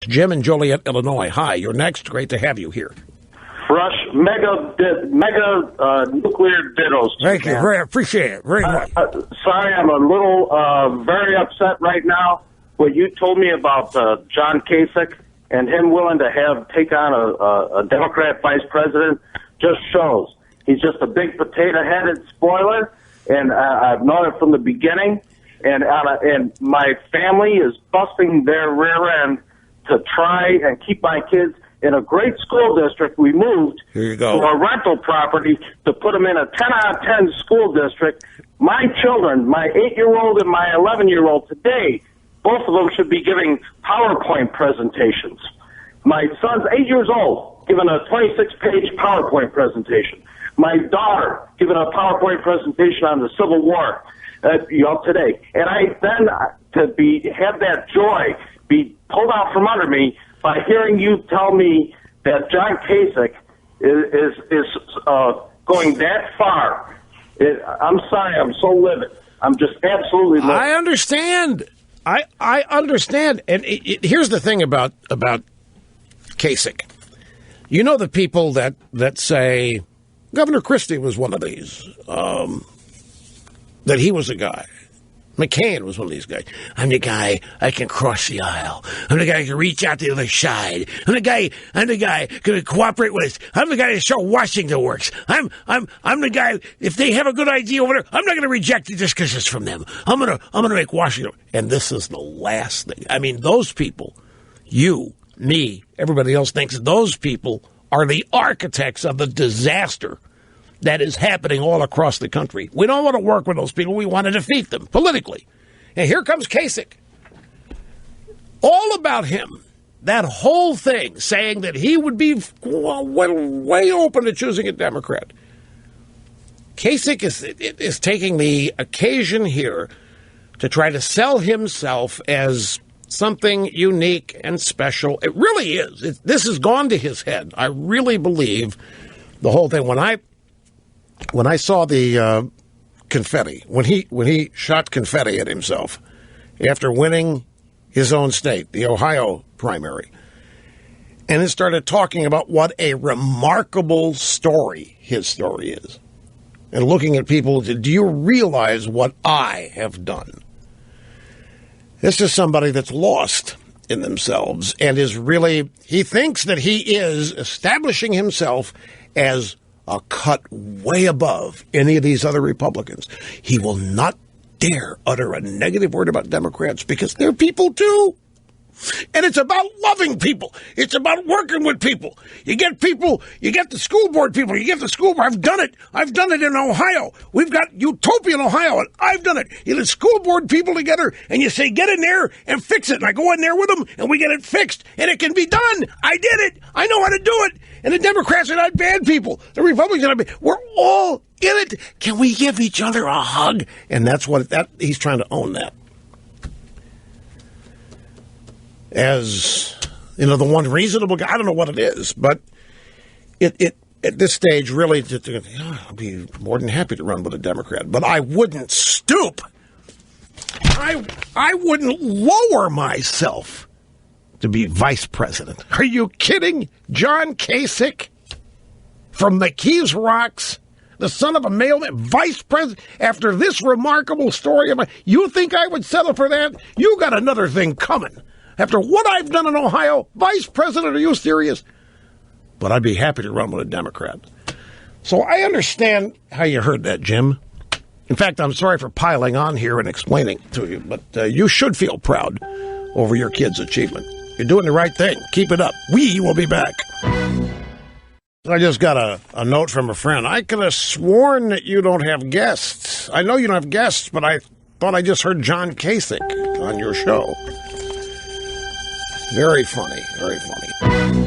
Jim in Joliet, Illinois. Hi, you're next. Great to have you here. Rush, mega nuclear dittos. Thank you. Very appreciate it. Very much. Sorry, I'm a little very upset right now. What you told me about John Kasich and him willing to take on a Democrat vice president just shows he's just a big potato-headed spoiler, and I've known it from the beginning. And my family is busting their rear end to try and keep my kids in a great school district. We moved to a rental property to put them in a 10 out of 10 school district. My children, my 8-year-old and my 11-year-old today, both of them should be giving PowerPoint presentations. My son's 8 years old, giving a 26-page PowerPoint presentation. My daughter giving a PowerPoint presentation on the Civil War, today. And I then have that joy be pulled out from under me by hearing you tell me that John Kasich is going that far. I'm sorry, I'm so livid. I'm just absolutely livid. I understand. I understand. And here's the thing about Kasich. You know the people that say Governor Christie was one of these, that he was a guy. McCain was one of these guys. I'm the guy I can cross the aisle. I'm the guy who can reach out to the other side. I'm the guy going to cooperate with us. I'm the guy to show Washington works. I'm the guy, if they have a good idea over there, I'm not going to reject it just because it's from them. I'm gonna make Washington. And this is the last thing. I mean, those people, you, me, everybody else thinks those people are the architects of the disaster that is happening all across the country. We don't want to work with those people. We want to defeat them politically. And here comes Kasich. All about him. That whole thing saying that he would be way open to choosing a Democrat. Kasich is taking the occasion here to try to sell himself as something unique and special. It really is. This has gone to his head. I really believe the whole thing. When I saw the confetti, when he shot confetti at himself after winning his own state, the Ohio primary, and he started talking about what a remarkable story his story is, and looking at people, do you realize what I have done? This is somebody that's lost in themselves and is really, he thinks that he is establishing himself as a cut way above any of these other Republicans. He will not dare utter a negative word about Democrats because they're people too. And it's about loving people. It's about working with people. You get people, you get the school board people, you get the school board. I've done it. I've done it in Ohio. We've got Utopia in Ohio, and I've done it. You get school board people together, and you say, get in there and fix it. And I go in there with them, and we get it fixed, and it can be done. I did it. I know how to do it. And the Democrats are not bad people. The Republicans are not bad. We're all in it. Can we give each other a hug? And that's what he's trying to own that. As, you know, the one reasonable guy, I don't know what it is, but it at this stage, really, I'd be more than happy to run with a Democrat, but I wouldn't stoop. I wouldn't lower myself to be vice president. Are you kidding? John Kasich from McKees Rocks, the son of a mailman, vice president, after this remarkable story of mine, you think I would settle for that? You got another thing coming. After what I've done in Ohio, vice president, are you serious? But I'd be happy to run with a Democrat. So I understand how you heard that, Jim. In fact, I'm sorry for piling on here and explaining to you, but you should feel proud over your kid's achievement. You're doing the right thing. Keep it up. We will be back. I just got a note from a friend. I could have sworn that you don't have guests. I know you don't have guests, but I thought I just heard John Kasich on your show. Very funny, very funny.